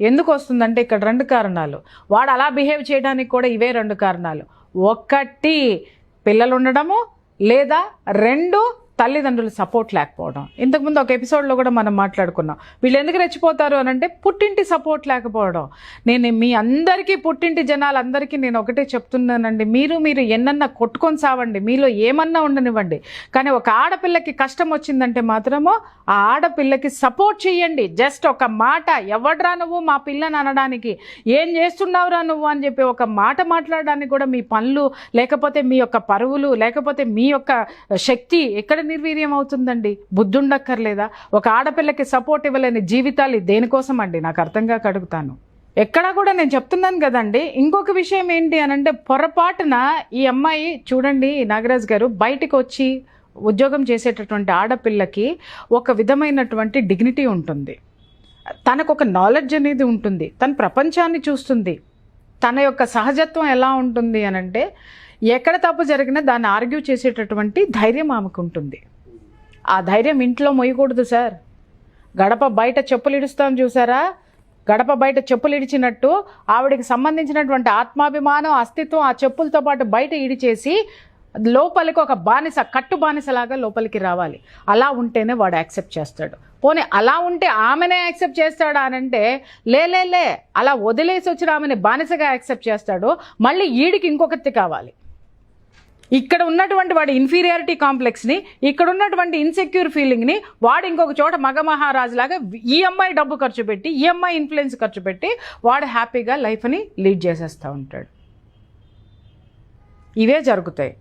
ఎందుకు వస్తుందంటే ఇక్కడ 2 కారణాలు. వాడు అలా బిహేవ్ చేయడానికి కూడా ఇవే 2 కారణాలు. ఒకటి పిల్లలు ఉండడము, లేదా 2 తల్లిదండ్రుల సపోర్ట్ లేకపోవడం. ఇంతకుముందు ఒక ఎపిసోడ్లో కూడా మనం మాట్లాడుకున్నాం. వీళ్ళు ఎందుకు రెచ్చిపోతారు అని అంటే పుట్టింటి సపోర్ట్ లేకపోవడం. నేను మీ అందరికీ, పుట్టింటి జనాలందరికీ నేను ఒకటే చెప్తున్నానండి, మీరు ఎన్నన్నా కొట్టుకొని సావండి, మీలో ఏమన్నా ఉండనివ్వండి, కానీ ఒక ఆడపిల్లకి కష్టం వచ్చిందంటే మాత్రమో ఆ ఆడపిల్లకి సపోర్ట్ చేయండి. జస్ట్ ఒక మాట, ఎవడ్రా నువ్వు మా పిల్లని అనడానికి, ఏం చేస్తున్నావురా నువ్వు అని చెప్పి ఒక మాట మాట్లాడడానికి కూడా మీ పనులు, లేకపోతే మీ యొక్క పరువులు, లేకపోతే మీ యొక్క శక్తి ఎక్కడ నిర్వీర్యం అవుతుందండి? బుద్ధి ఉండక్కర్లేదా? ఒక ఆడపిల్లకి సపోర్ట్ ఇవ్వలేని జీవితాలు దేనికోసం అండి? నాకు అర్థంగా కడుగుతాను. ఎక్కడా కూడా నేను చెప్తున్నాను కదండి. ఇంకొక విషయం ఏంటి అనంటే, పొరపాటున ఈ అమ్మాయి చూడండి నాగరాజ్ గారు, బయటికి వచ్చి ఉద్యోగం చేసేటటువంటి ఆడపిల్లకి ఒక విధమైనటువంటి డిగ్నిటీ ఉంటుంది, తనకు ఒక నాలెడ్జ్ అనేది ఉంటుంది, తన ప్రపంచాన్ని చూస్తుంది. తన యొక్క సహజత్వం ఎలా ఉంటుంది అనంటే, ఎక్కడ తప్పు జరిగినా దాన్ని ఆర్గ్యూ చేసేటటువంటి ధైర్యం ఆమెకు ఉంటుంది. ఆ ధైర్యం ఇంట్లో మొయ్యకూడదు సార్. గడప బయట చెప్పులు ఇడుస్తాం చూసారా, గడప బయట చెప్పులు ఇడిచినట్టు ఆవిడికి సంబంధించినటువంటి ఆత్మాభిమానం, అస్తిత్వం ఆ చెప్పులతో పాటు బయట ఇడిచేసి లోపలికి ఒక బానిస, కట్టు బానిసలాగా లోపలికి రావాలి. అలా ఉంటేనే వాడు యాక్సెప్ట్ చేస్తాడు. పోనీ అలా ఉంటే ఆమెనే యాక్సెప్ట్ చేస్తాడా అనంటే, లే అలా వదిలేసి వచ్చిన ఆమెని బానిసగా యాక్సెప్ట్ చేస్తాడు. మళ్ళీ ఈడికి ఇంకొకటి కావాలి. ఇక్కడ ఉన్నటువంటి వాడి ఇన్ఫీరియారిటీ కాంప్లెక్స్ని, ఇక్కడ ఉన్నటువంటి ఇన్సెక్యూర్ ఫీలింగ్ని వాడు ఇంకొక చోట మగ మహారాజులాగా ఈ అమ్మాయి డబ్బు ఖర్చు పెట్టి, ఈ అమ్మాయి ఇన్ఫ్లుయెన్స్ ఖర్చు పెట్టి వాడు హ్యాపీగా లైఫ్ని లీడ్ చేసేస్తూ ఉంటాడు. ఇవే జరుగుతాయి.